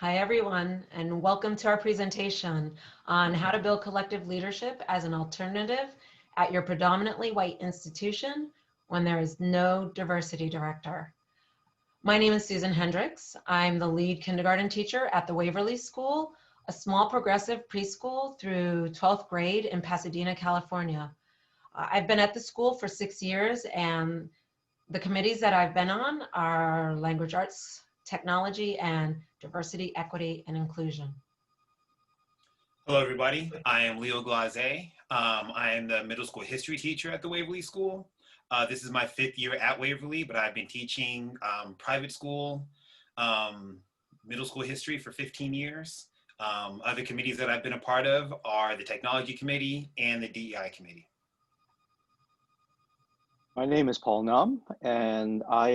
Hi, everyone, and welcome to our presentation on how to build collective leadership as an alternative at your predominantly white institution when there is no diversity director. My name is Susan Hendricks. I'm the lead kindergarten teacher at the Waverly School, a small progressive preschool through 12th grade in Pasadena, California. I've been at the school for 6 years, and the committees that I've been on are language arts, technology, and diversity, equity, and inclusion. Hello, everybody. I am Leo Glaze. I am the middle school history teacher at the Waverly School. This is my 5th year at Waverly, but I've been teaching private school, middle school history for 15 years. Other committees that I've been a part of are the Technology Committee and the DEI Committee. My name is Paul Num, and I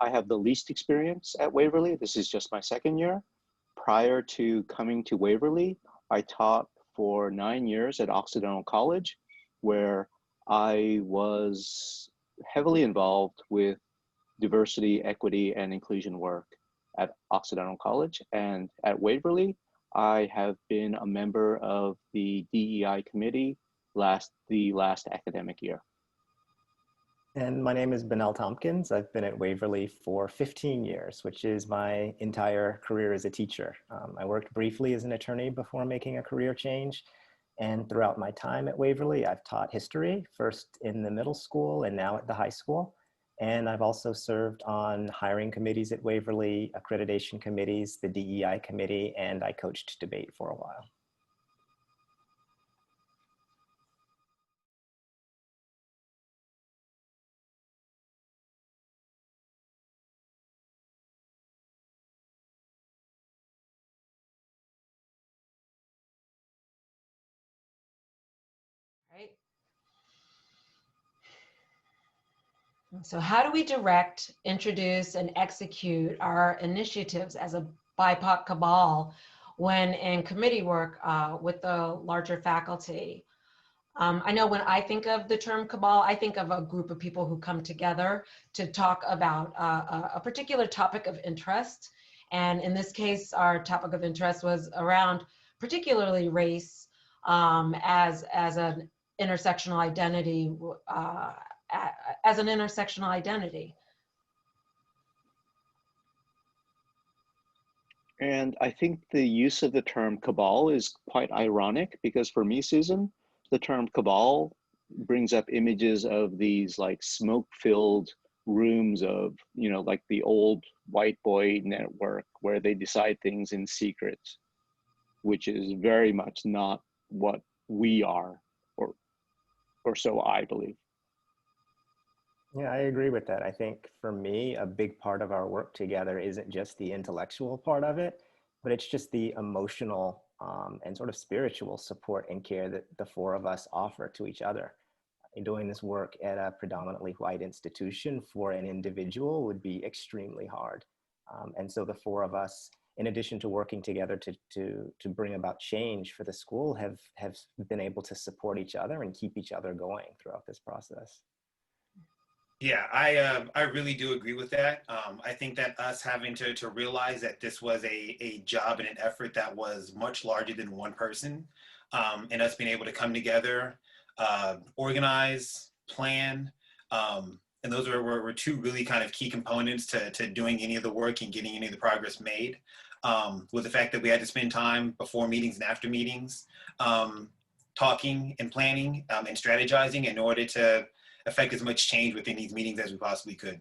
have the least experience at Waverly. This is just my 2nd year. Prior to coming to Waverly, I taught for 9 years at Occidental College, where I was heavily involved with diversity, equity, and inclusion work at Occidental College. And at Waverly, I have been a member of the DEI committee the last academic year. And my name is Benel Tompkins. I've been at Waverly for 15 years, which is my entire career as a teacher. I worked briefly as an attorney before making a career change. And throughout my time at Waverly, I've taught history, first in the middle school and now at the high school. And I've also served on hiring committees at Waverly, accreditation committees, the DEI committee, and I coached debate for a while. Right? So how do we direct, introduce, and execute our initiatives as a BIPOC cabal when in committee work with the larger faculty? I know when I think of the term cabal, I think of a group of people who come together to talk about a particular topic of interest. And in this case, our topic of interest was around particularly race as an intersectional identity, And I think the use of the term cabal is quite ironic because for me, Susan, the term cabal brings up images of these like smoke-filled rooms of, like the old white boy network where they decide things in secret, which is very much not what we are, or so I believe. Yeah, I agree with that. I think for me, a big part of our work together isn't just the intellectual part of it, but it's just the emotional and sort of spiritual support and care that the four of us offer to each other. Doing this work at a predominantly white institution for an individual would be extremely hard. And so the four of us, in addition to working together to bring about change for the school, have been able to support each other and keep each other going throughout this process. Yeah, I really do agree with that. I think that us having to realize that this was a job and an effort that was much larger than one person, and us being able to come together, organize, plan, and those were two really kind of key components to doing any of the work and getting any of the progress made. With the fact that we had to spend time before meetings and after meetings, talking and planning and strategizing in order to affect as much change within these meetings as we possibly could.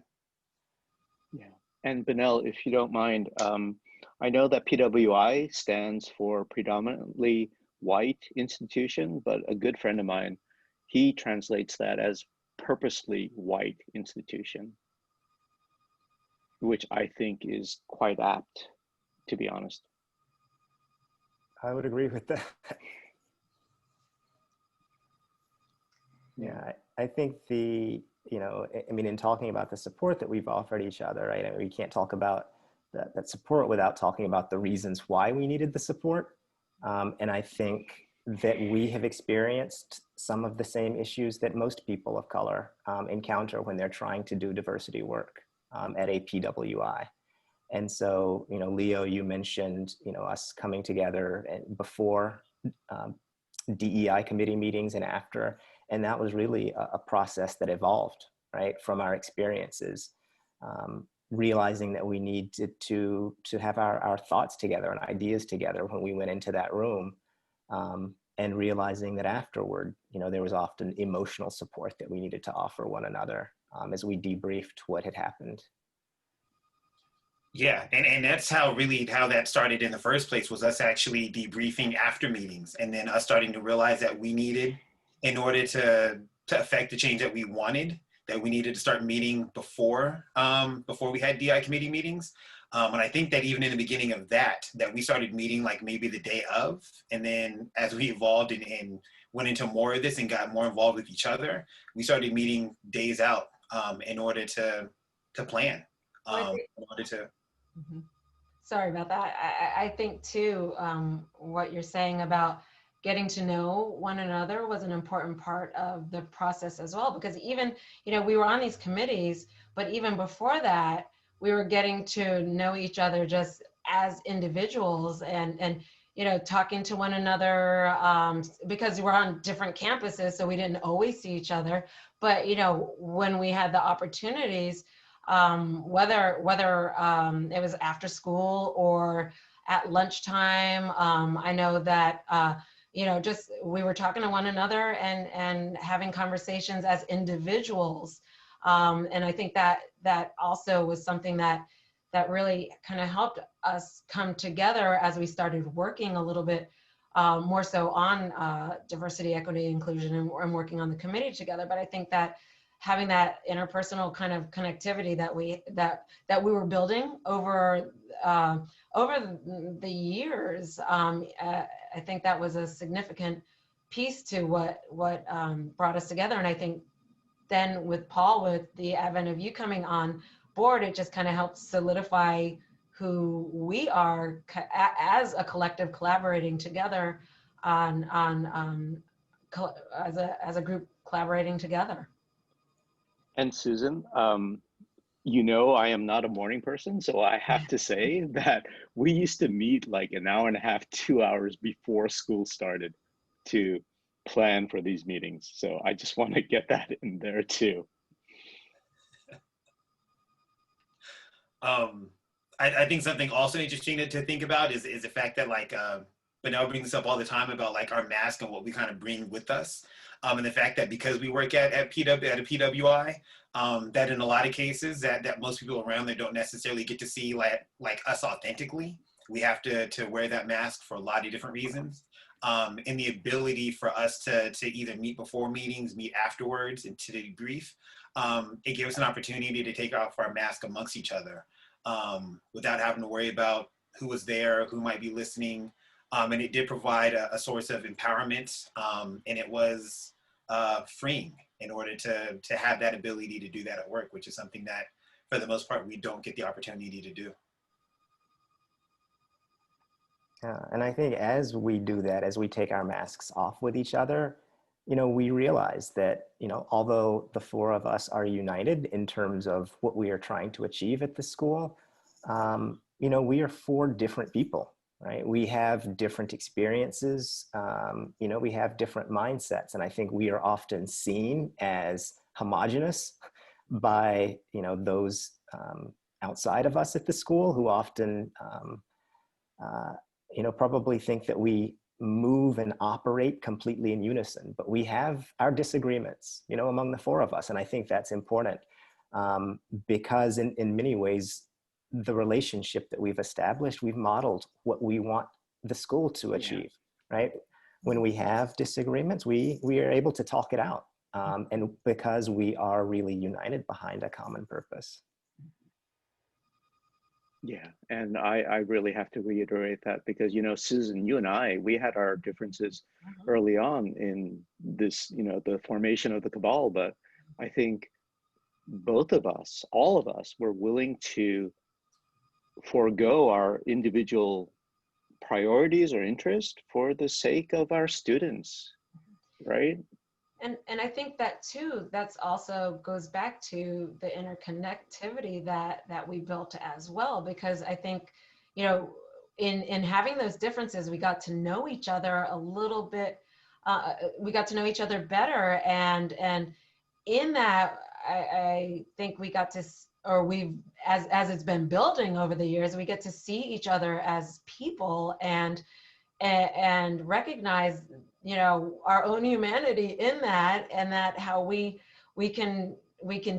Yeah, and Benel, if you don't mind, I know that PWI stands for predominantly white institution, but a good friend of mine, he translates that as purposely white institution, which I think is quite apt, to be honest. I would agree with that. Yeah, I think in talking about the support that we've offered each other, right? I mean, we can't talk about that support without talking about the reasons why we needed the support. And I think that we have experienced some of the same issues that most people of color encounter when they're trying to do diversity work at a PWI. And so, Leo, you mentioned, us coming together and before DEI committee meetings and after, and that was really a process that evolved, right, from our experiences, realizing that we needed to have our thoughts together and ideas together when we went into that room, and realizing that afterward, there was often emotional support that we needed to offer one another as we debriefed what had happened. Yeah, and that's how that started in the first place, was us actually debriefing after meetings, and then us starting to realize that we needed, in order to affect the change that we wanted, that we needed to start meeting before we had DI committee meetings. And I think that even in the beginning of that we started meeting like maybe the day of, and then as we evolved and went into more of this and got more involved with each other, we started meeting days out in order to plan, in order to. Mhm. Sorry about that. I think too, what you're saying about getting to know one another was an important part of the process as well, because even, we were on these committees, but even before that, we were getting to know each other just as individuals and talking to one another, because we're on different campuses, so we didn't always see each other. But, when we had the opportunities, whether it was after school or at lunchtime. I know that just we were talking to one another and having conversations as individuals, and I think that also was something that really kind of helped us come together as we started working a little bit more so on diversity, equity, inclusion, and working on the committee together. But I think that having that interpersonal kind of connectivity that we were building over the years, I think that was a significant piece to what brought us together. And I think then with Paul, with the advent of you coming on board, it just kind of helped solidify who we are as a collective, collaborating together as a group collaborating together. And Susan, I am not a morning person, so I have to say that we used to meet like an hour and a half, 2 hours before school started to plan for these meetings. So I just want to get that in there too. I think something also interesting to think about is the fact that Benel brings this up all the time about like our mask and what we kind of bring with us. And the fact that because we work at a PWI, that in a lot of cases that most people around there don't necessarily get to see like us authentically. We have to wear that mask for a lot of different reasons. And the ability for us to either meet before meetings, meet afterwards, and to debrief, it gives us an opportunity to take off our mask amongst each other without having to worry about who was there, who might be listening. And it did provide a source of empowerment, and it was freeing in order to have that ability to do that at work, which is something that, for the most part, we don't get the opportunity to do. And I think as we do that, as we take our masks off with each other, we realize that, although the four of us are united in terms of what we are trying to achieve at the school, we are four different people, right? We have different experiences, we have different mindsets. And I think we are often seen as homogenous by, those outside of us at the school, who often, probably think that we move and operate completely in unison, but we have our disagreements, among the four of us. And I think that's important because in many ways, the relationship that we've established, we've modeled what we want the school to achieve, right? When we have disagreements, we are able to talk it out. And because we are really united behind a common purpose. Yeah, and I really have to reiterate that because, Susan, you and I, we had our differences early on in this, the formation of the cabal, but I think both of us, all of us, were willing to forego our individual priorities or interest for the sake of our students, right? And I think that too, that's also goes back to the interconnectivity that we built as well, because I think, you know, in having those differences, we got to know each other a little bit, we got to know each other better. And in that, I think we got to, or we've, as it's been building over the years, we get to see each other as people and recognize, you know, our own humanity in that, and that how we can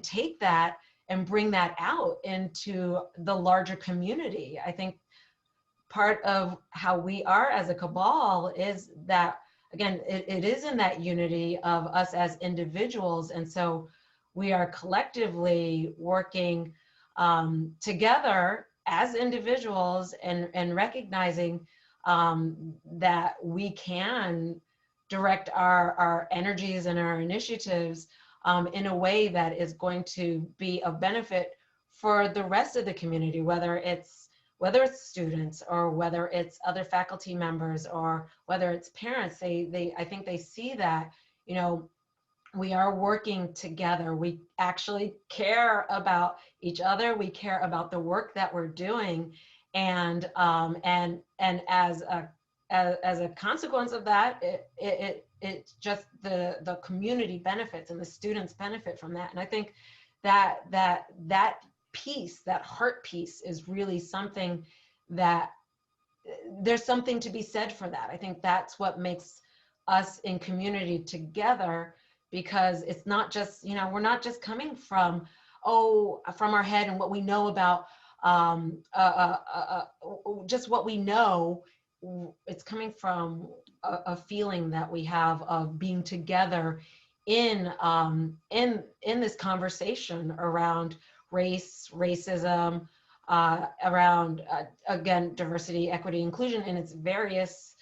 take that and bring that out into the larger community. I think part of how we are as a cabal is that, again, it is in that unity of us as individuals. And so we are collectively working together as individuals, and recognizing that we can direct our energies and our initiatives in a way that is going to be of benefit for the rest of the community, whether it's students, or whether it's other faculty members, or whether it's parents. I think they see that, you know, we are working together. We actually care about each other. We care about the work that we're doing, and as a consequence of that, it's just the community benefits and the students benefit from that. And I think that piece, that heart piece, is really something that there's something to be said for that. I think that's what makes us in community together, because it's not just, you know, we're not just coming from our head and what we know about just what we know. It's coming from a feeling that we have of being together in this conversation around race, racism, around again, diversity, equity, inclusion in its various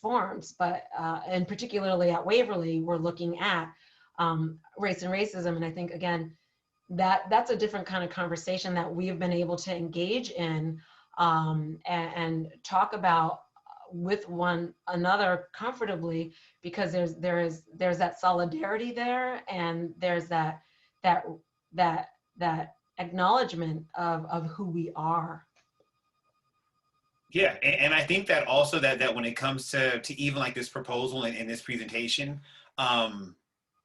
forms. But and particularly at Waverly, we're looking at race and racism. And I think, again, that's a different kind of conversation that we have been able to engage in and talk about with one another comfortably, because there's that solidarity there, and there's that acknowledgement of who we are. Yeah, and I think that also that when it comes to even like this proposal and this presentation,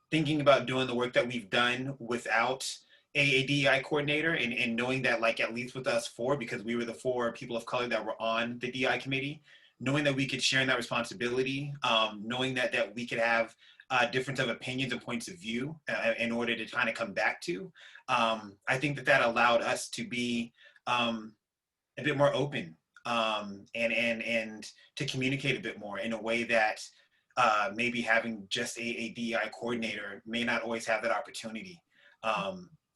thinking about doing the work that we've done without a DEI coordinator, and knowing that, like, at least with us four, because we were the four people of color that were on the DEI committee, knowing that we could share in that responsibility, knowing that we could have difference of opinions and points of view in order to kind of come back to, I think that allowed us to be a bit more open, and to communicate a bit more in a way that maybe having just a DEI coordinator may not always have that opportunity.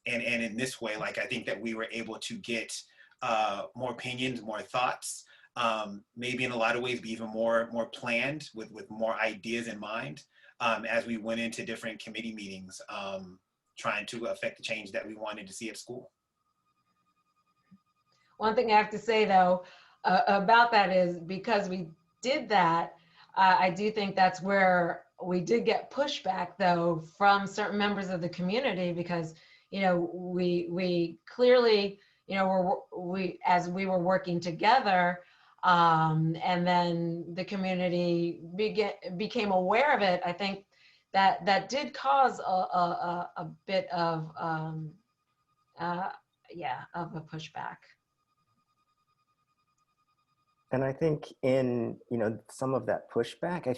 And in this way, like, I think that we were able to get more opinions, more thoughts, maybe in a lot of ways be even more planned, with more ideas in mind, as we went into different committee meetings, trying to affect the change that we wanted to see at school. One thing I have to say, though, about that is, because we did that, I do think that's where we did get pushback, though, from certain members of the community, because, you know, we clearly, you know, as we were working together, and then the community became aware of it. I think that did cause a bit of of a pushback. And I think in, you know, some of that pushback, I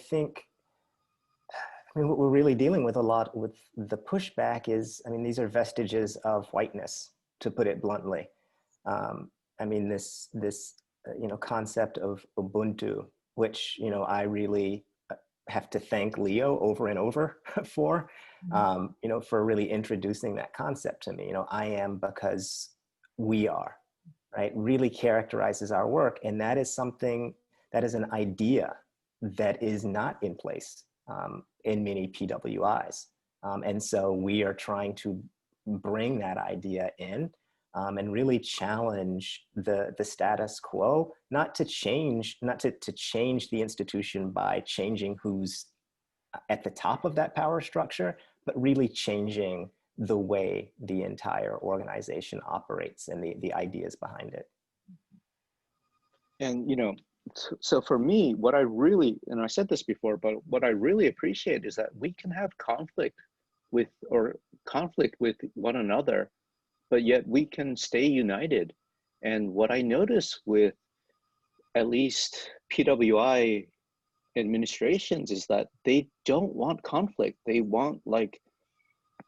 mean, what we're really dealing with a lot with the pushback is, I mean, these are vestiges of whiteness, to put it bluntly. I mean, this you know, concept of Ubuntu, which, you know, I really have to thank Leo over and over for, you know, for really introducing that concept to me. You know, I am because we are, right? Really characterizes our work. And that is something, that is an idea that is not in place in many PWIs. And so we are trying to bring that idea in, and really challenge the status quo, not to change the institution by changing who's at the top of that power structure, but really changing the way the entire organization operates and the ideas behind it. And, you know, so for me, what I really, and I said this before, but what I really appreciate is that we can have conflict with one another, but yet we can stay united. And what I notice with at least PWI administrations is that they don't want conflict. They want like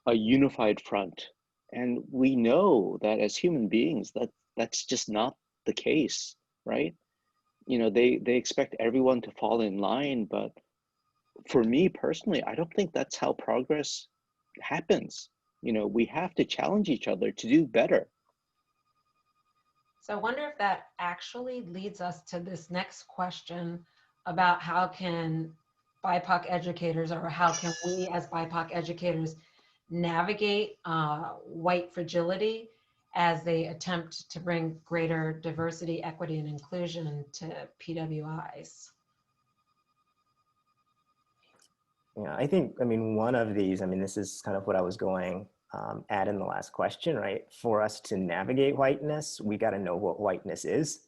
a unified front. And we know that as human beings, that's just not the case, right? You know, they expect everyone to fall in line, but for me personally, I don't think that's how progress happens. You know, we have to challenge each other to do better. So I wonder if that actually leads us to this next question about how can BIPOC educators, or how can we as BIPOC educators navigate white fragility as they attempt to bring greater diversity, equity, and inclusion to PWIs? Yeah, I think, I mean, one of these, I mean, this is kind of what I was going at in the last question, right? For us to navigate whiteness, we got to know what whiteness is.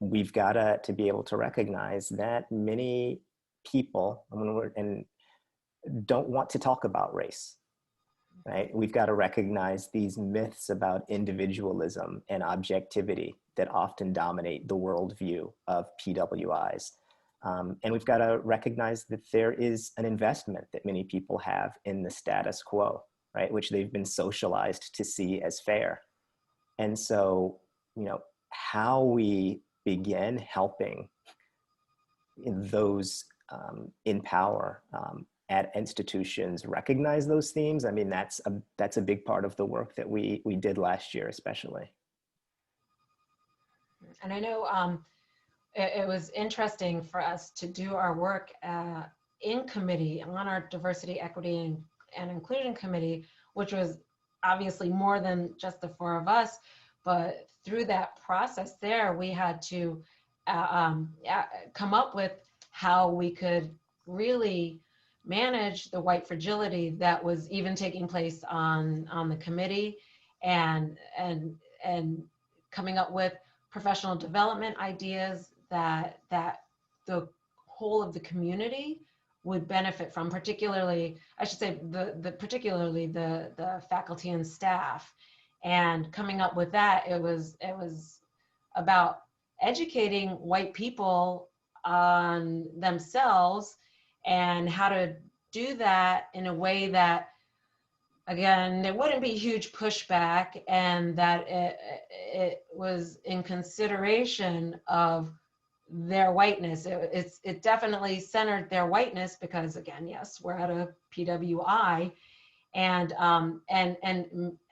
We've got to be able to recognize that many people and don't want to talk about race, right? We've got to recognize these myths about individualism and objectivity that often dominate the worldview of PWIs. And we've got to recognize that there is an investment that many people have in the status quo, right? Which they've been socialized to see as fair. And so, you know, how we begin helping those in power at institutions recognize those themes, I mean, that's a big part of the work that we did last year, especially. And I know it was interesting for us to do our work in committee on our diversity, equity, and inclusion committee, which was obviously more than just the four of us, but through that process there, we had to come up with how we could really manage the white fragility that was even taking place on the committee, and coming up with professional development ideas that the whole of the community would benefit from, particularly, I should say, particularly the faculty and staff. And coming up with that, it was about educating white people on themselves and how to do that in a way that, again, there wouldn't be huge pushback, and that it was in consideration of their whiteness. It definitely centered their whiteness because, again, yes, we're at a PWI, and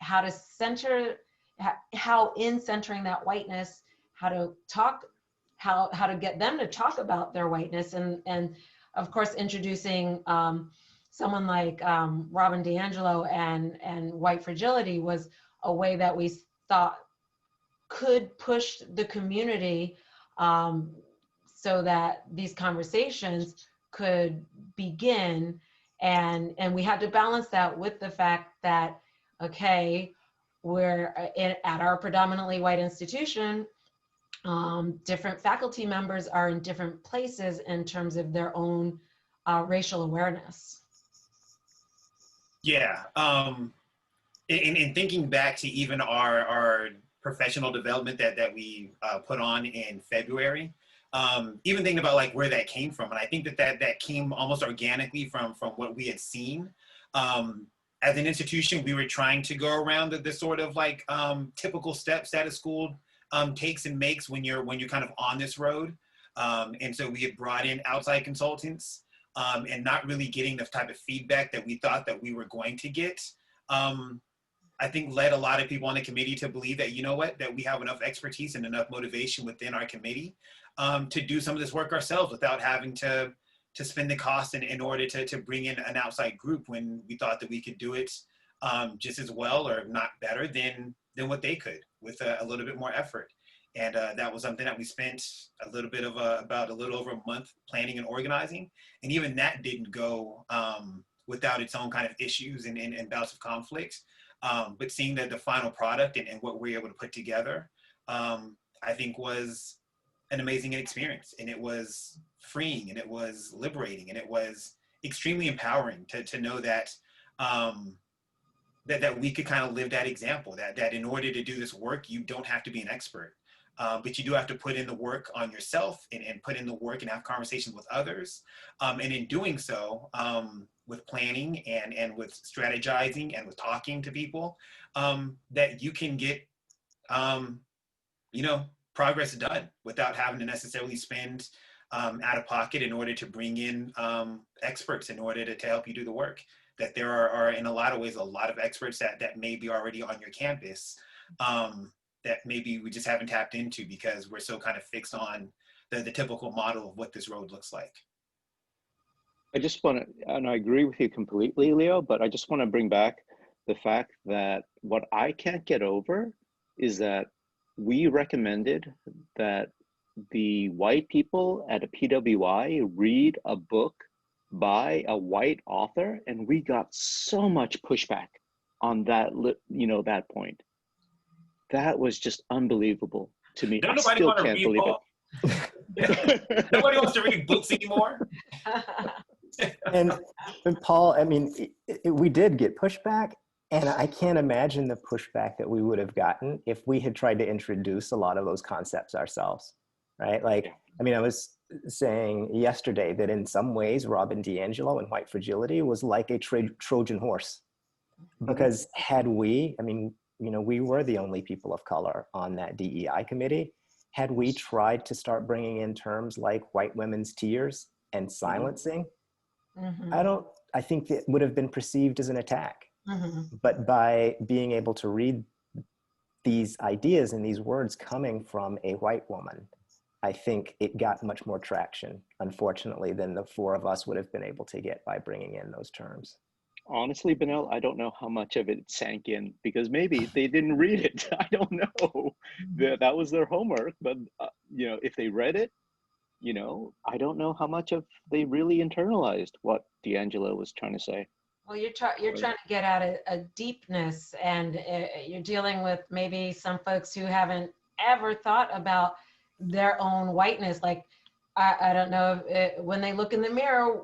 how to center, how in centering that whiteness, how to talk, how to get them to talk about their whiteness, and of course introducing someone like Robin DiAngelo and white fragility was a way that we thought could push the community so that these conversations could begin. And we had to balance that with the fact that, okay, we're at our predominantly white institution, different faculty members are in different places in terms of their own racial awareness. Yeah, in thinking back to even our professional development that we put on in February, even thinking about like where that came from, and I think that came almost organically from what we had seen. As an institution, we were trying to go around the sort of like typical steps that a school takes and makes when you're kind of on this road, and so we had brought in outside consultants, and not really getting the type of feedback that we thought that we were going to get. I think led a lot of people on the committee to believe that, you know what, that we have enough expertise and enough motivation within our committee to do some of this work ourselves without having to spend the cost in order to bring in an outside group, when we thought that we could do it just as well, or not better than what they could, with a little bit more effort. And that was something that we spent about a little over a month planning and organizing. And even that didn't go without its own kind of issues and bouts of conflict. But seeing that the final product and what we were able to put together, I think was an amazing experience. And it was freeing, and it was liberating, and it was extremely empowering to know that that we could kind of live that example, that in order to do this work, you don't have to be an expert. But you do have to put in the work on yourself and put in the work and have conversations with others. And in doing so, with planning and with strategizing and with talking to people, that you can get, progress done without having to necessarily spend out of pocket in order to bring in experts in order to help you do the work. That there are in a lot of ways, a lot of experts that may be already on your campus that maybe we just haven't tapped into because we're so kind of fixed on the typical model of what this road looks like. I just want to, and I agree with you completely, Leo, but I just want to bring back the fact that what I can't get over is that we recommended that the white people at a PWI read a book by a white author, and we got so much pushback on that, that point. That was just unbelievable to me. Don't I nobody still want to can't read believe it. Nobody wants to read books anymore. And Paul, I mean, we did get pushback, and I can't imagine the pushback that we would have gotten if we had tried to introduce a lot of those concepts ourselves, right? Like, I mean, I was saying yesterday that in some ways, Robin DiAngelo in White Fragility was like a Trojan horse, because had we, I mean, we were the only people of color on that DEI committee. Had we tried to start bringing in terms like white women's tears and silencing, I think it would have been perceived as an attack. But by being able to read these ideas and these words coming from a white woman, I think it got much more traction, unfortunately, than the four of us would have been able to get by bringing in those terms. Honestly, Benel, I don't know how much of it sank in, because maybe they didn't read it. I don't know. That was their homework, but if they read it, I don't know how much of they really internalized what DiAngelo was trying to say. Well, you're trying to get at a deepness, and you're dealing with maybe some folks who haven't ever thought about their own whiteness. Like, I don't know if when they look in the mirror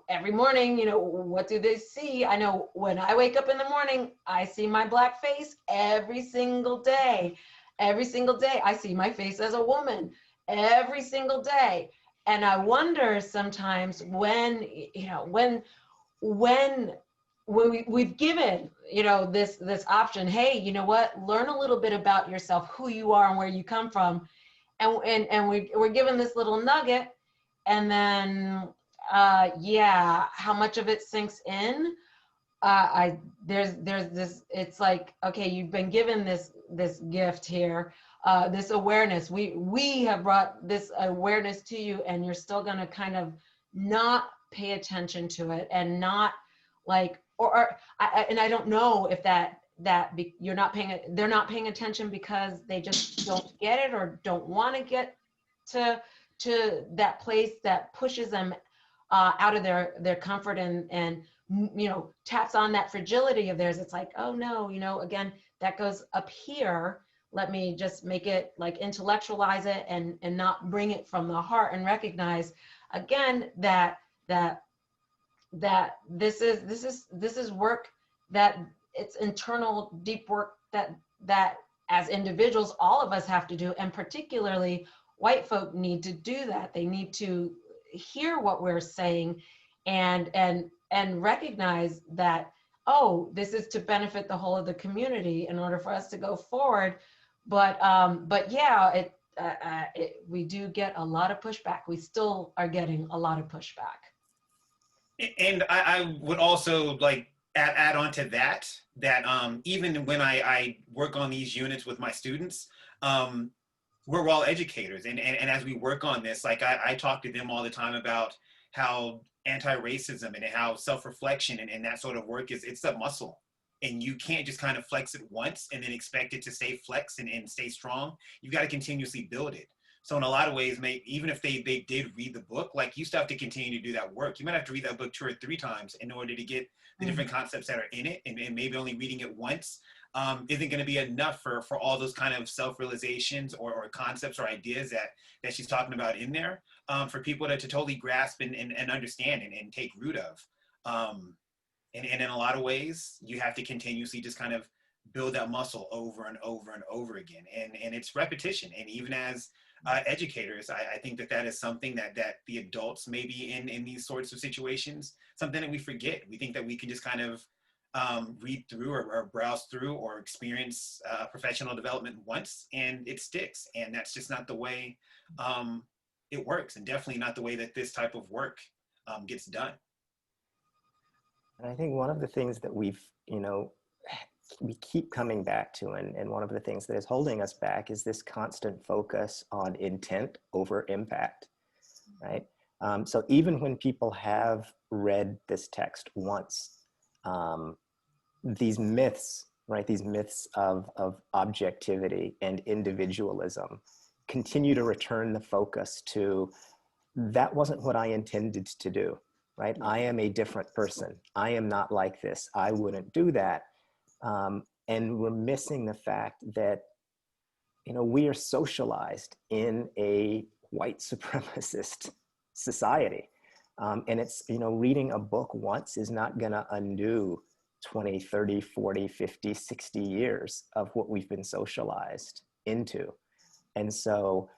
every morning, what do they see? I know when I wake up in the morning, I see my Black face every single day. Every single day, I see my face as a woman every single day. And I wonder sometimes when we've given, this option, hey, you know what, learn a little bit about yourself, who you are and where you come from. And we're given this little nugget, and then how much of it sinks in? There's this. It's like, okay, you've been given this gift here, this awareness. We have brought this awareness to you, and you're still going to kind of not pay attention to it, and not like, and I don't know if they're not paying attention because they just don't get it or don't want to get to that place that pushes them out of their comfort and taps on that fragility of theirs. It's like, oh no, again, that goes up here. Let me just make it like intellectualize it and not bring it from the heart, and recognize again that this is work, that it's internal deep work that as individuals all of us have to do, and particularly white folk need to do that. They need to hear what we're saying and recognize that, oh, this is to benefit the whole of the community in order for us to go forward. But yeah, we do get a lot of pushback. We still are getting a lot of pushback. And I would also like add on to that even when I work on these units with my students, we're all educators. And as we work on this, like I talk to them all the time about how anti-racism and how self-reflection and that sort of work it's a muscle. and you can't just kind of flex it once and then expect it to stay flexed and stay strong. You've got to continuously build it. So in a lot of ways, even if they did read the book, like you still have to continue to do that work. You might have to read that book 2 or 3 times in order to get the different concepts that are in it, and maybe only reading it once isn't going to be enough for all those kind of self-realizations or concepts or ideas that she's talking about in there, for people to totally grasp and understand and take root of. And in a lot of ways, you have to continuously just kind of build that muscle over and over and over again. And it's repetition. And even as educators, I think that is something that the adults maybe in these sorts of situations, something that we forget. We think that we can just kind of read through or browse through or experience professional development once and it sticks. And that's just not the way it works, and definitely not the way that this type of work gets done. And I think one of the things that we keep coming back to, and one of the things that is holding us back, is this constant focus on intent over impact, right? So even when people have read this text once, these myths, right? These myths of objectivity and individualism continue to return the focus to, that wasn't what I intended to do, right? I am a different person. I am not like this. I wouldn't do that. And we're missing the fact that, we are socialized in a white supremacist society. And it's, reading a book once is not going to undo 20, 30, 40, 50, 60 years of what we've been socialized into. And so,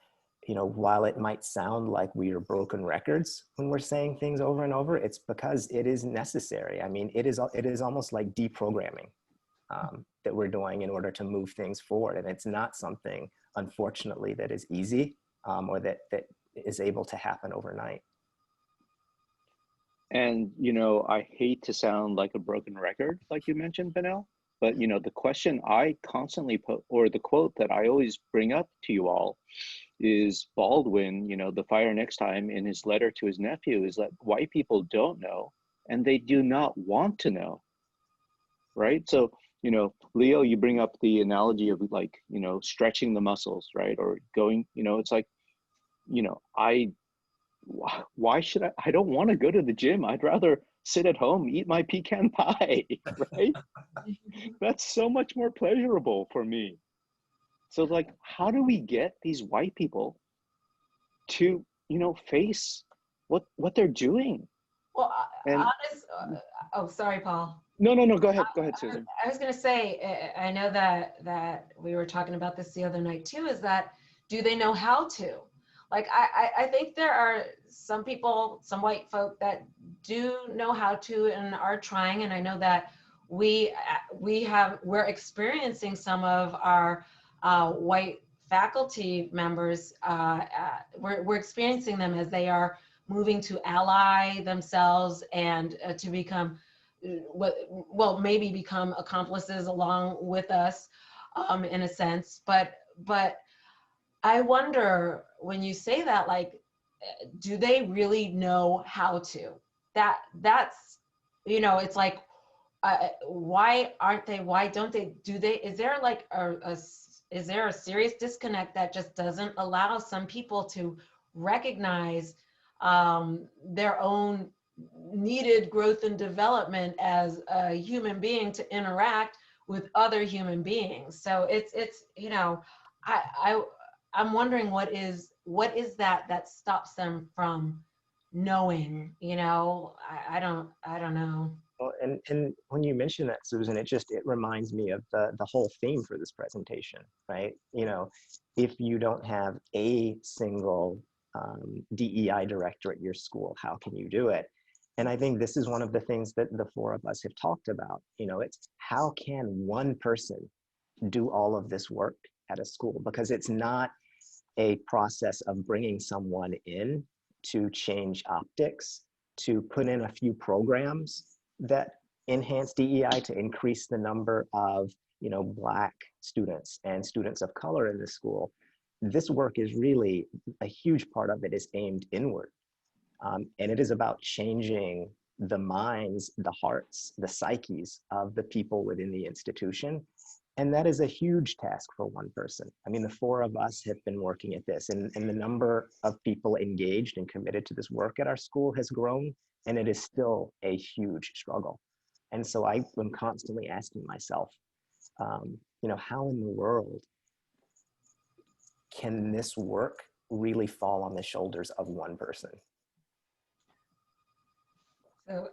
while it might sound like we are broken records when we're saying things over and over, it's because it is necessary. I mean, it is almost like deprogramming that we're doing in order to move things forward. And it's not something, unfortunately, that is easy or that is able to happen overnight. And, I hate to sound like a broken record, like you mentioned, Benel, but, the question I constantly put, or the quote that I always bring up to you all, is Baldwin, the Fire Next Time, in his letter to his nephew, is that white people don't know and they do not want to know, right? So, Leo, you bring up the analogy of like, stretching the muscles, right? Or going, it's like, why should I don't want to go to the gym. I'd rather sit at home, eat my pecan pie, right? That's so much more pleasurable for me. So like, how do we get these white people to, face what they're doing? Well, And oh, sorry, Paul. no, go ahead, Susan. I was going to say, I know that we were talking about this the other night too, is that, do they know how to? Like, I think there are some people, some white folk that do know how to and are trying. And I know that we're experiencing some of our white faculty members, we're experiencing them as they are moving to ally themselves and to become, maybe become accomplices along with us in a sense. But I wonder, when you say that, like, do they really know how to? That's, it's like, why aren't they? Why don't they? Do they? Is there like is there a serious disconnect that just doesn't allow some people to recognize their own needed growth and development as a human being to interact with other human beings? So it's I'm wondering what is that stops them from knowing, I don't know. Well, and when you mention that, Susan, it reminds me of the whole theme for this presentation, right? If you don't have a single DEI director at your school, how can you do it? And I think this is one of the things that the four of us have talked about. It's how can one person do all of this work at a school? Because it's not a process of bringing someone in to change optics, to put in a few programs that enhance DEI, to increase the number of Black students and students of color in the school. This work is really, a huge part of it is aimed inward. And it is about changing the minds, the hearts, the psyches of the people within the institution. And that is a huge task for one person. I mean, the four of us have been working at this, and the number of people engaged and committed to this work at our school has grown, and it is still a huge struggle. And so I am constantly asking myself, how in the world can this work really fall on the shoulders of one person? So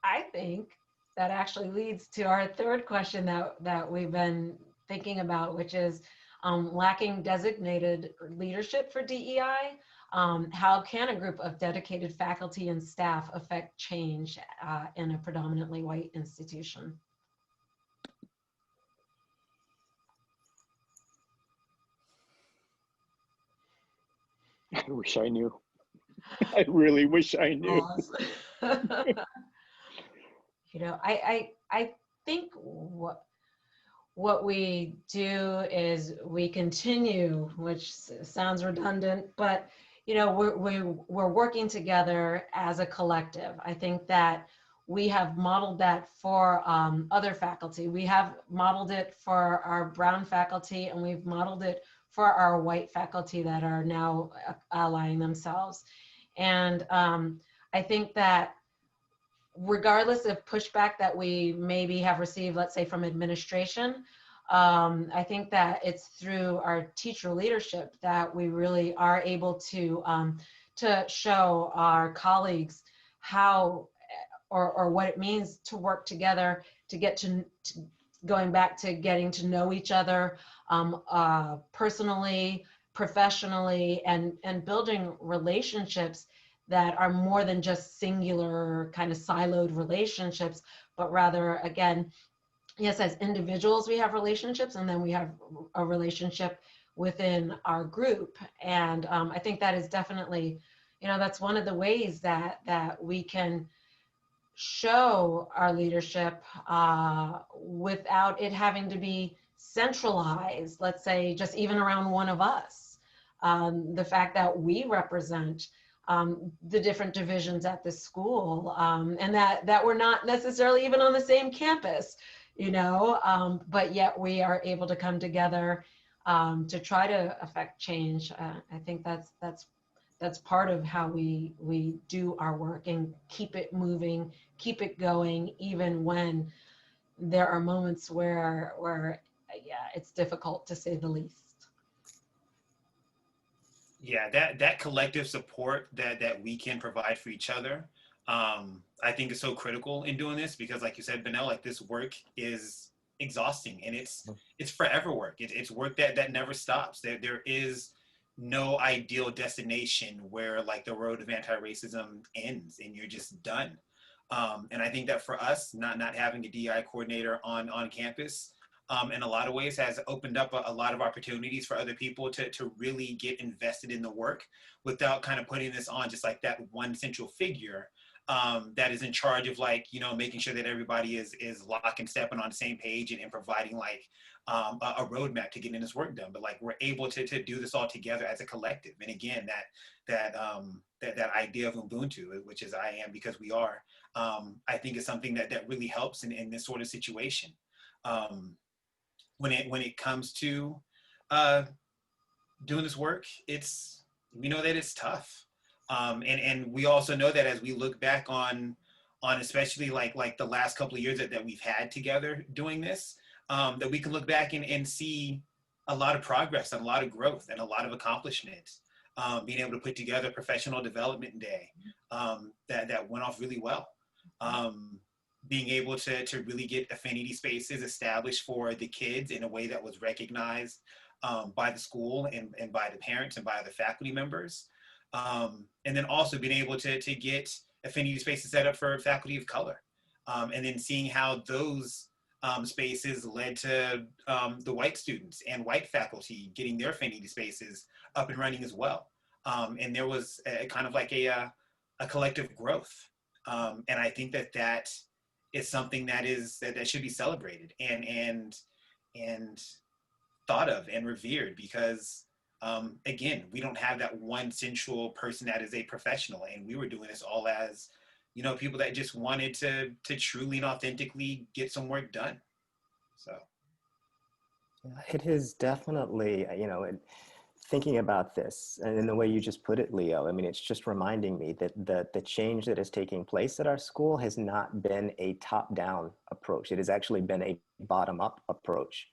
I think that actually leads to our third question that we've been thinking about, which is lacking designated leadership for DEI. How can a group of dedicated faculty and staff affect change in a predominantly white institution? I wish I knew. I really wish I knew. I think what we do is we continue, which sounds redundant, but we're working together as a collective. I think that we have modeled that for other faculty. We have modeled it for our brown faculty, and we've modeled it for our white faculty that are now allying themselves. And I think that regardless of pushback that we maybe have received, let's say from administration, I think that it's through our teacher leadership that we really are able to show our colleagues how or what it means to work together, to get to going back to getting to know each other personally, professionally, and building relationships that are more than just singular kind of siloed relationships, but rather, again, yes, as individuals we have relationships, and then we have a relationship within our group. And I think that is definitely, that's one of the ways that we can show our leadership without it having to be centralized, let's say just even around one of us. The fact that we represent the different divisions at the school, and that we're not necessarily even on the same campus, but yet we are able to come together to try to affect change. I think that's part of how we do our work and keep it moving, keep it going, even when there are moments where it's difficult, to say the least. Yeah, that collective support that we can provide for each other, I think is so critical in doing this, because like you said, Benel, like this work is exhausting, and it's forever work. It's work that never stops. There is no ideal destination where like the road of anti-racism ends and you're just done. And I think that for us, not having a DEI coordinator on campus, in a lot of ways has opened up a lot of opportunities for other people to really get invested in the work without kind of putting this on just like that one central figure that is in charge of like, making sure that everybody is lock and stepping on the same page and providing like a roadmap to getting this work done. But like we're able to do this all together as a collective. And again, that idea of Ubuntu, which is I am because we are, I think is something that really helps in this sort of situation. When it comes to doing this work, we know that it's tough, and we also know that as we look back on especially like the last couple of years that we've had together doing this, that we can look back and see a lot of progress and a lot of growth and a lot of accomplishments. Being able to put together professional development day that went off really well. Being able to really get affinity spaces established for the kids in a way that was recognized by the school and by the parents and by the faculty members. And then also being able to get affinity spaces set up for faculty of color. And then seeing how those spaces led to the white students and white faculty getting their affinity spaces up and running as well. And there was a kind of like a collective growth. And I think that is something that should be celebrated and thought of and revered, because again, we don't have that one central person that is a professional, and we were doing this all as people that just wanted to truly and authentically get some work done. So. It is definitely, thinking about this and in the way you just put it, Leo, I mean, it's just reminding me that the change that is taking place at our school has not been a top-down approach. It has actually been a bottom-up approach.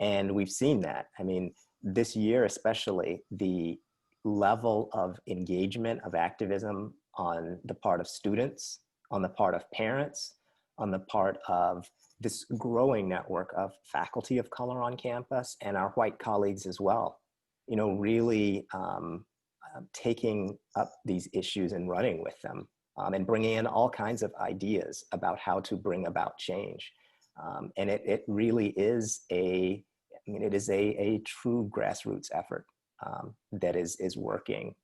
And we've seen that. I mean, this year especially, the level of engagement, of activism on the part of students, on the part of parents, on the part of this growing network of faculty of color on campus and our white colleagues as well, really taking up these issues and running with them, and bringing in all kinds of ideas about how to bring about change. And it really is it is a true grassroots effort that is working,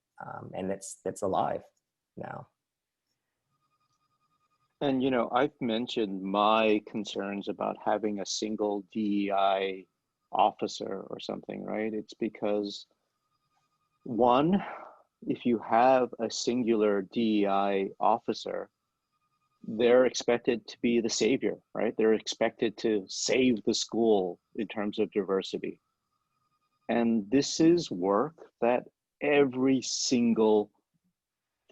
and that's alive now. And, I've mentioned my concerns about having a single DEI officer or something, right? It's because, one, if you have a singular DEI officer, they're expected to be the savior, right? They're expected to save the school in terms of diversity. And this is work that every single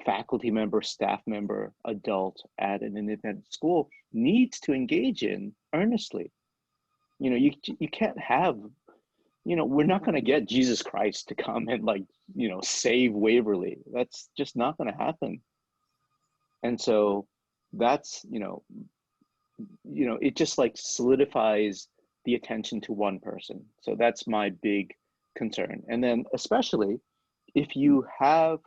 faculty member, staff member, adult at an independent school needs to engage in earnestly. You can't have, we're not going to get Jesus Christ to come and save Waverly. That's just not going to happen. And so that's, it just solidifies the attention to one person. So that's my big concern. And then especially if you have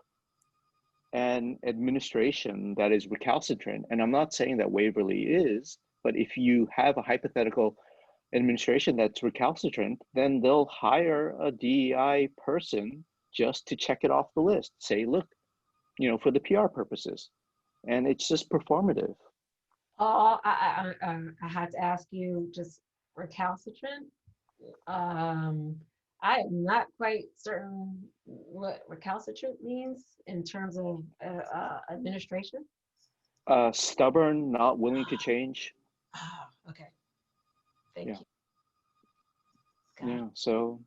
an administration that is recalcitrant, and I'm not saying that Waverly is, but if you have a hypothetical administration that's recalcitrant, then they'll hire a DEI person just to check it off the list. Say, look, for the PR purposes. And it's just performative. Oh, I had to ask you, just recalcitrant. I am not quite certain what recalcitrant means in terms of administration. Stubborn, not willing to change. Ah, okay. Thank you. Yeah. So,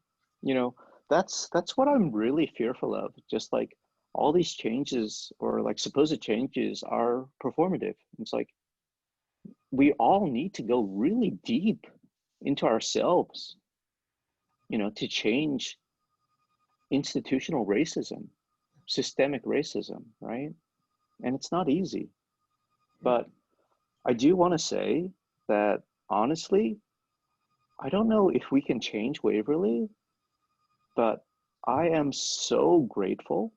that's what I'm really fearful of. Just all these changes or supposed changes are performative. It's we all need to go really deep into ourselves, to change institutional racism, systemic racism, right? And it's not easy. But I do want to say that honestly, I don't know if we can change Waverly, but I am so grateful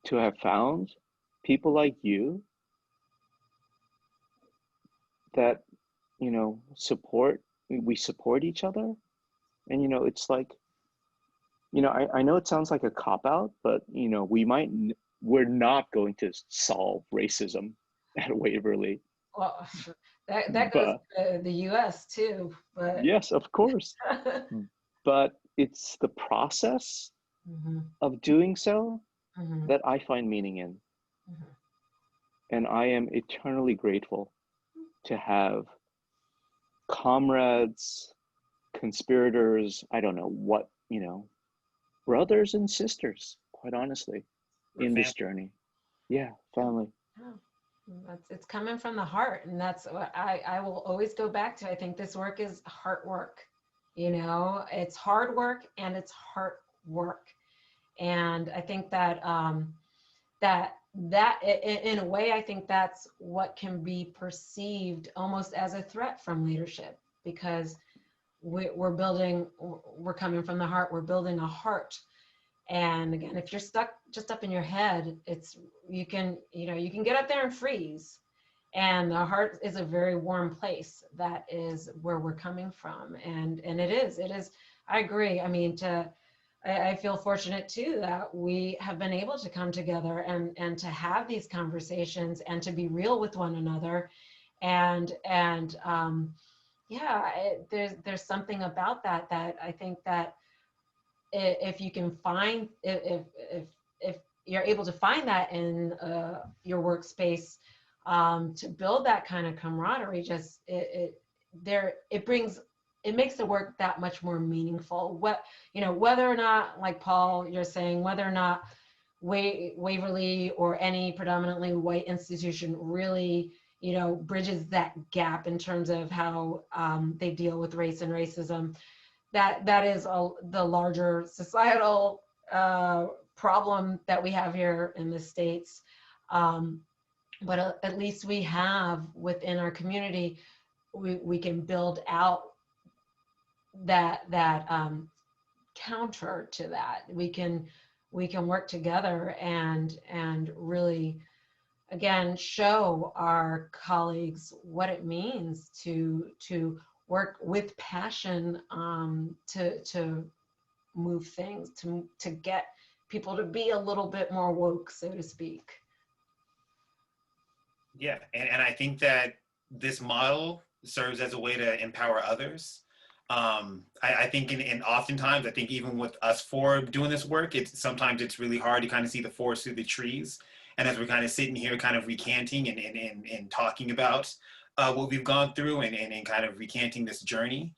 to have found people like you that, we support each other. And, it's I know it sounds like a cop-out, but, we're not going to solve racism at Waverly. Well, that goes to the US too, but yes, of course. But it's the process of doing so that I find meaning in. And I am eternally grateful to have comrades, conspirators, I don't know what, brothers and sisters, quite honestly, in this journey. Yeah, family. It's coming from the heart, and that's what I will always go back to. I think this work is heart work. It's hard work and it's heart work. And I think that that in a way, I think that's what can be perceived almost as a threat from leadership, because we're coming from the heart, we're building a heart. And again, if you're stuck just up in your head, you can get up there and freeze. And the heart is a very warm place. That is where we're coming from. And it is, I agree. I mean, I feel fortunate too that we have been able to come together and to have these conversations and to be real with one another. And there's something about that I think that if you can find, if you're able to find that in your workspace, to build that kind of camaraderie, just it makes the work that much more meaningful. Whether or not, like Paul, you're saying, whether or not Waverly or any predominantly white institution really, bridges that gap in terms of how they deal with race and racism, that is the larger societal problem that we have here in the States. But at least we have within our community, we can build out that counter to that. We can work together and really, again, show our colleagues what it means to work with passion, to move things, to get people to be a little bit more woke, so to speak. Yeah, and I think that this model serves as a way to empower others. I think in oftentimes, I think even with us four doing this work, sometimes it's really hard to kind of see the forest through the trees. And as we're kind of sitting here kind of recanting and talking about what we've gone through and kind of recanting this journey,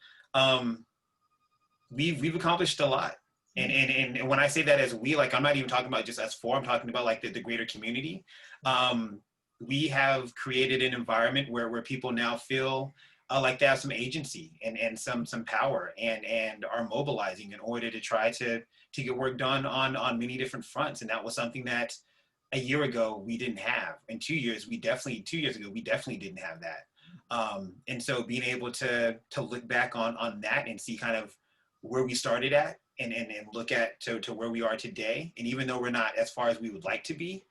we've accomplished a lot. And when I say that as we, like, I'm not even talking about just us four, I'm talking about like the greater community. We have created an environment where people now feel like they have some agency and some power and are mobilizing in order to try to get work done on many different fronts. And that was something that a year ago we didn't have. In 2 years, 2 years ago, we definitely didn't have that. And so being able to look back on that and see kind of where we started at and look at to where we are today. And even though we're not as far as we would like to be,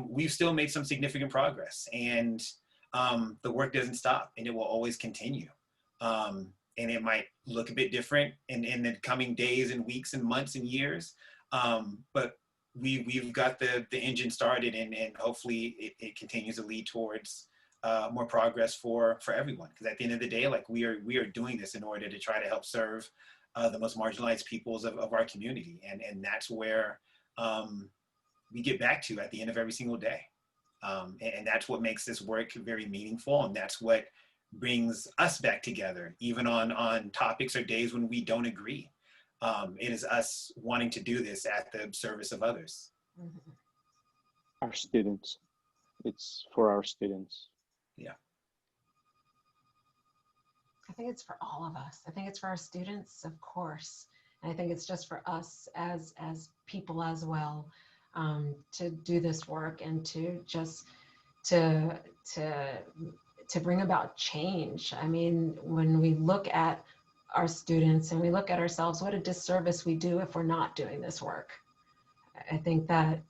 we've still made some significant progress, and the work doesn't stop, and it will always continue. And it might look a bit different in the coming days and weeks and months and years, but we've got the engine started, and hopefully it continues to lead towards more progress for everyone. Because at the end of the day, like we are doing this in order to try to help serve the most marginalized peoples of our community, and that's where we get back to at the end of every single day. And that's what makes this work very meaningful, and that's what brings us back together, even on topics or days when we don't agree. It is us wanting to do this at the service of others. Our students. It's for our students. Yeah. I think it's for all of us. I think it's for our students, of course. And I think it's just for us as people as well, to do this work and to just to bring about change. I mean, when we look at our students and we look at ourselves, what a disservice we do if we're not doing this work. I think that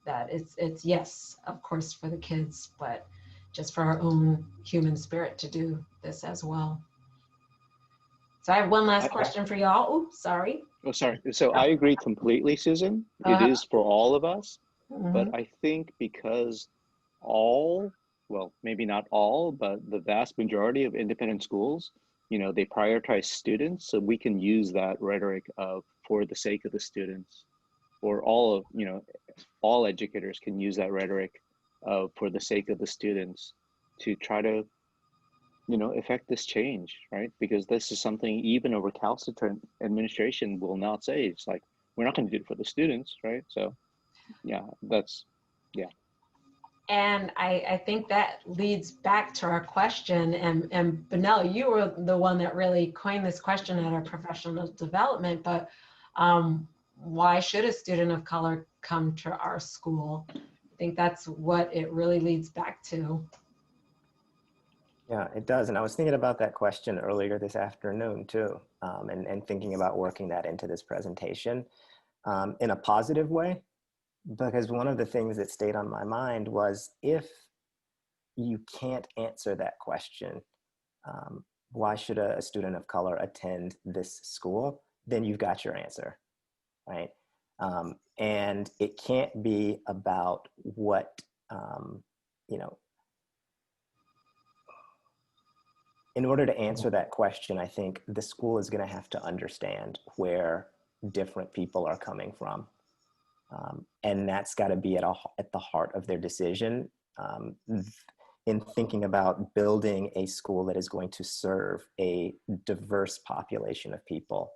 it's yes, of course, for the kids, but just for our own human spirit to do this as well. So I have one last question for y'all. Oh, sorry. Oh, sorry. So I agree completely, Susan. It is for all of us, but I think because well, maybe not all, but the vast majority of independent schools, they prioritize students, so we can use that rhetoric of for the sake of the students, or all educators can use that rhetoric of for the sake of the students to try to affect this change, right? Because this is something even a recalcitrant administration will not say. It's like, we're not going to do it for the students, right? So yeah. And I think that leads back to our question, and Benel, you were the one that really coined this question at our professional development, but why should a student of color come to our school? I think that's what it really leads back to. Yeah, it does. And I was thinking about that question earlier this afternoon too, and thinking about working that into this presentation in a positive way, because one of the things that stayed on my mind was, if you can't answer that question, why should a student of color attend this school? Then you've got your answer, right? And it can't be about what, in order to answer that question, I think the school is going to have to understand where different people are coming from. And that's got to be at the heart of their decision, in thinking about building a school that is going to serve a diverse population of people.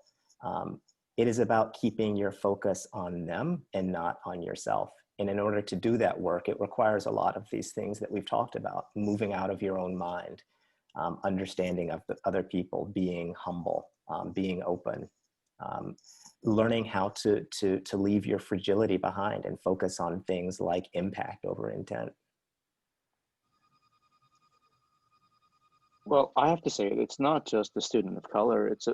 It is about keeping your focus on them and not on yourself. And in order to do that work, it requires a lot of these things that we've talked about: moving out of your own mind, understanding of the other people, being humble, being open, learning how to leave your fragility behind and focus on things like impact over intent. Well, I have to say, it's not just the student of color, it's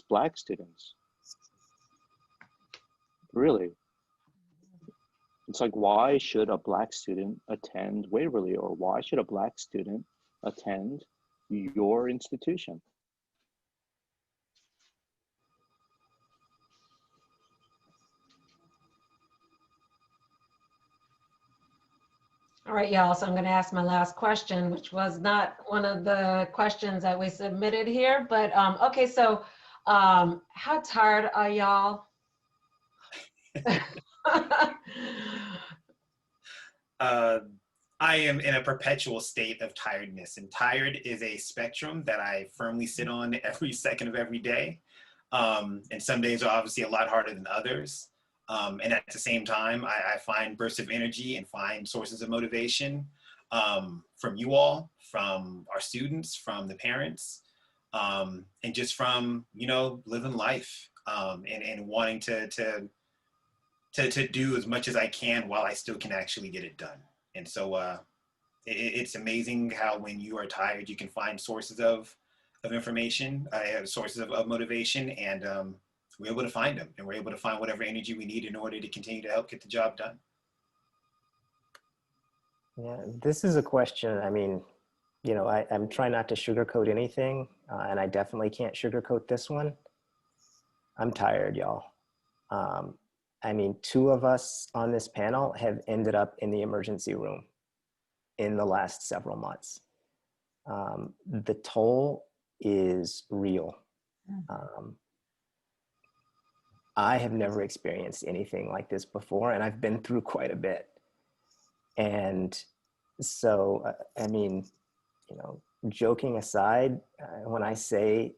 Black students. Really. It's like, why should a Black student attend Waverly, or why should a Black student attend your institution? All right, y'all, so I'm going to ask my last question, which was not one of the questions that we submitted here, but okay, so how tired are y'all? I am in a perpetual state of tiredness, and tired is a spectrum that I firmly sit on every second of every day. And some days are obviously a lot harder than others. And at the same time, I find bursts of energy and find sources of motivation from you all, from our students, from the parents, and just from, you know, living life, and wanting to do as much as I can while I still can actually get it done. And so it's amazing how when you are tired, you can find sources of information, sources of motivation, and we're able to find them, and we're able to find whatever energy we need in order to continue to help get the job done. Yeah, this is a question, I mean, you know, I'm trying not to sugarcoat anything, and I definitely can't sugarcoat this one. I'm tired, y'all. I mean, 2 of us on this panel have ended up in the emergency room in the last several months. The toll is real. I have never experienced anything like this before, and I've been through quite a bit. And so, I mean, you know, joking aside, when I say,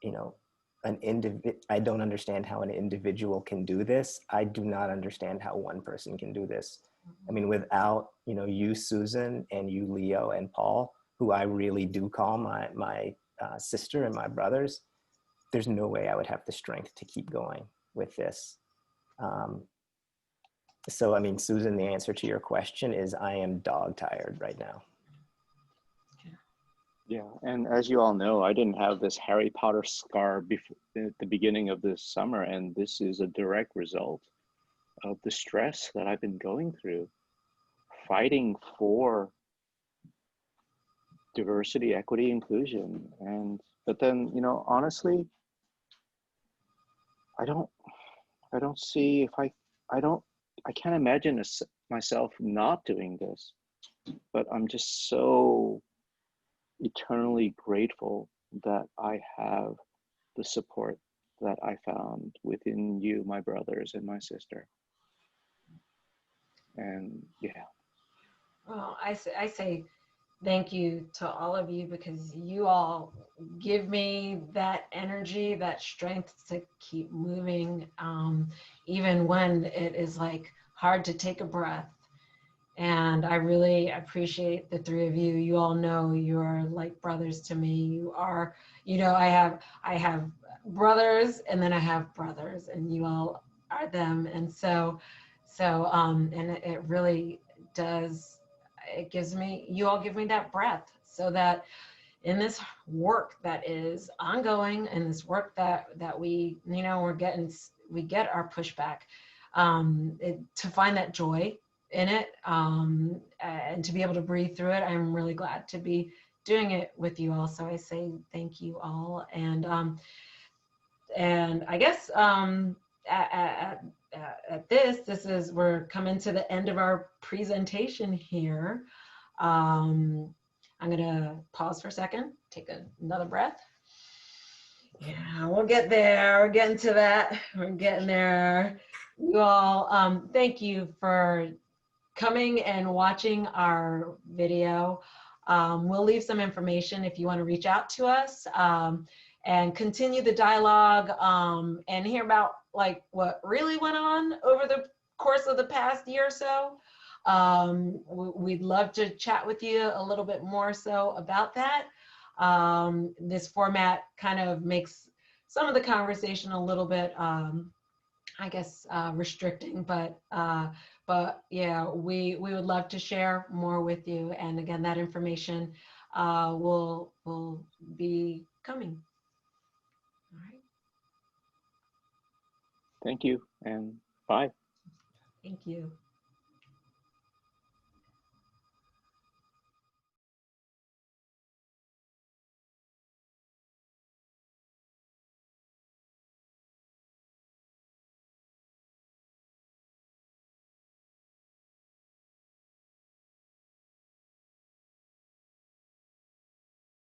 you know, I don't understand how an individual can do this. I do not understand how one person can do this. I mean, without, you know, you, Susan, and you, Leo, and Paul, who I really do call my sister and my brothers, there's no way I would have the strength to keep going with this. So, I mean, Susan, the answer to your question is I am dog tired right now. Yeah, and as you all know, I didn't have this Harry Potter scar before, at the beginning of this summer, and this is a direct result of the stress that I've been going through, fighting for diversity, equity, inclusion. But then, you know, honestly, I don't see if I can't imagine myself not doing this, but I'm just so eternally grateful that I have the support that I found within you, my brothers and my sister. And yeah. Well, I say thank you to all of you, because you all give me that energy, that strength to keep moving, even when it is like hard to take a breath. And I really appreciate the 3 of you. You all know you're like brothers to me. You are, you know, I have brothers, and then I have brothers, and you all are them. And so, and it really does, it gives me, you all give me that breath, so that in this work that is ongoing, and this work that we, you know, we get our pushback, to find that joy in it, and to be able to breathe through it. I'm really glad to be doing it with you all. So I say thank you all. And I guess at this is, we're coming to the end of our presentation here. I'm gonna pause for a second, take another breath. Yeah, we'll get there. We're getting to that. We're getting there. You all, thank you for coming and watching our video. We'll leave some information if you want to reach out to us and continue the dialogue and hear about like what really went on over the course of the past year or so. We'd love to chat with you a little bit more so about that. This format kind of makes some of the conversation a little bit, I guess, restricting, but yeah, we would love to share more with you. And again, that information will be coming. All right. Thank you and bye. Thank you.